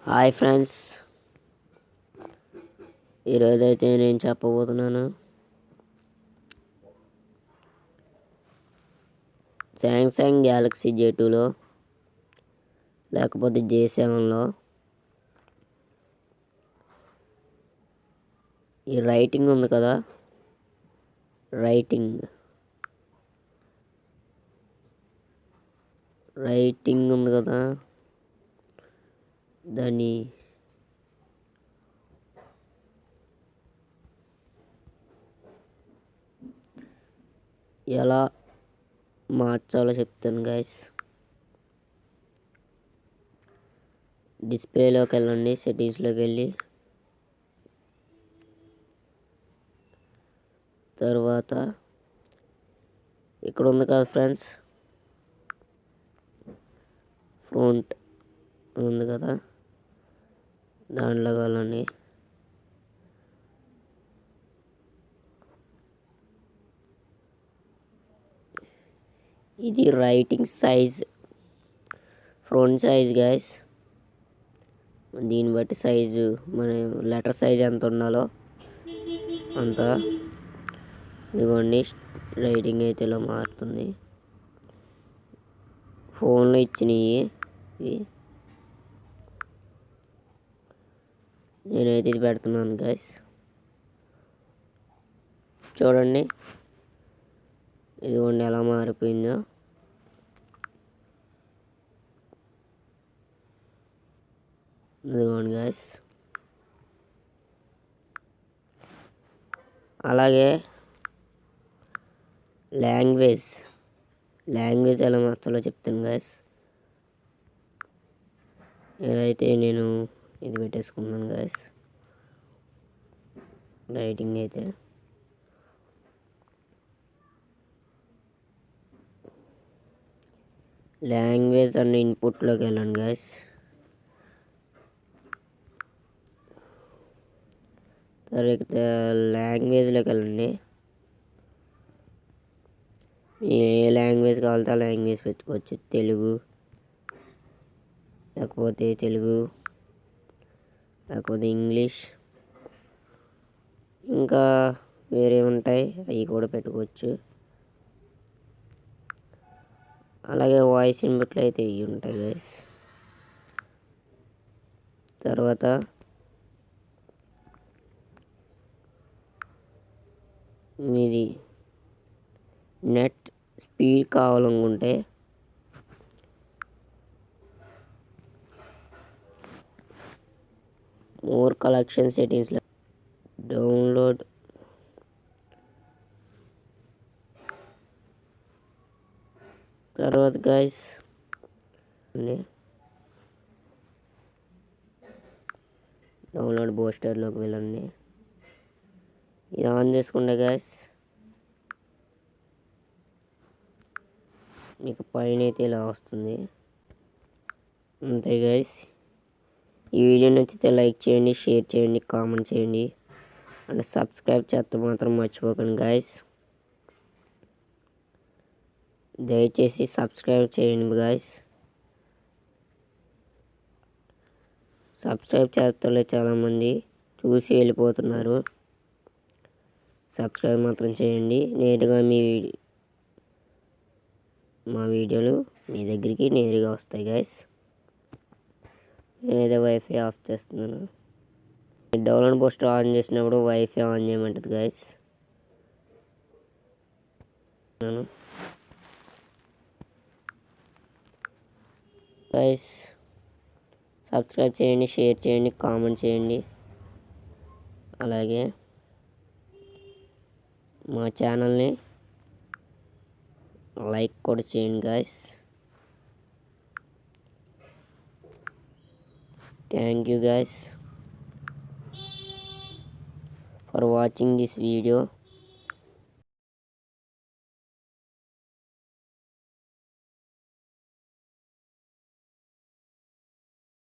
Hi friends, ఈరోజైతే నేను చెప్పబోతున్నాను శాంసంగ్ గ్యాలక్సీ J2లో లేకపోతే J7లో ఈ రైటింగ్ ఉంది కదా, రైటింగ్ ఉంది కదా, దాన్ని ఎలా మార్చాలో చెప్తాను గైస్. డిస్ప్లేలోకి వెళ్ళండి, సెట్టింగ్స్లోకి వెళ్ళి తర్వాత ఇక్కడ ఉంది కదా ఫ్రెండ్స్, ఫ్రంట్ ఉంది కదా, దాంట్లో వెళ్ళండి. ఇది writing size, front size guys. దీన్ని బట్టి సైజు మన లెటర్ సైజ్ ఎంత ఉండాలో అంత. ఇదిగోండి, రైటింగ్ అయితే ఇలా మారుతుంది. ఫోన్లో ఇచ్చినవి నేనైతే ఇది పెడుతున్నాను గైస్. చూడండి, ఇదిగోండి ఎలా మారిపోయిందో. ఇదిగోండి గైస్. అలాగే లాంగ్వేజ్ ఎలా మార్చాలో చెప్తాను గైస్. ఏదైతే నేను ఇది పెట్టేసుకున్నాను గైస్, రైటింగ్ అయితే. లాంగ్వేజ్ అండ్ ఇన్పుట్లోకి వెళ్ళండి గైస్. తర్వాత లాంగ్వేజ్లోకి వెళ్ళండి. ఏ లాంగ్వేజ్ కావాలితే ఆ లాంగ్వేజ్ పెట్టుకోవచ్చు. తెలుగు లేకపోతే ఇంగ్లీష్, ఇంకా వేరే ఉంటాయి, అవి కూడా పెట్టుకోవచ్చు. అలాగే వాయిస్ ఇన్పుట్లు అయితే ఇవి ఉంటాయి గైస్. తర్వాత మీది నెట్ స్పీడ్ కావాలనుకుంటే మోర్ కలెక్షన్ సెట్టింగ్స్లో డౌన్లోడ్ తర్వాత గైస్ డౌన్లోడ్ బూస్టర్లోకి వెళ్ళండి. ఇది ఆన్ చేసుకుంటే గైస్ మీకు పైన అయితే ఇలా వస్తుంది. అంతే గైస్. ఈ వీడియో నచ్చితే లైక్ చేయండి, షేర్ చేయండి, కామెంట్ చేయండి, అండ్ సబ్స్క్రైబ్ చేస్తే మాత్రం మర్చిపోకండి గైస్. దయచేసి సబ్స్క్రైబ్ చేయండి గైస్. సబ్స్క్రైబ్ చేస్తలే చాలామంది చూసి వెళ్ళిపోతున్నారు. సబ్స్క్రైబ్ మాత్రం చేయండి. నేరుగా మా వీడియోలు మీ దగ్గరికి నేరుగా వస్తాయి గైస్. నేనైతే వైఫై ఆఫ్ చేస్తున్నాను. డౌన్లోడ్ బూస్టర్ ఆన్ చేసినప్పుడు వైఫై ఆన్ చేయమంటుంది గైస్. సబ్స్క్రైబ్ చేయండి, షేర్ చేయండి, కామెంట్ చేయండి. అలాగే మా ఛానల్ని లైక్ కూడా చేయండి guys. Thank you guys for watching this video.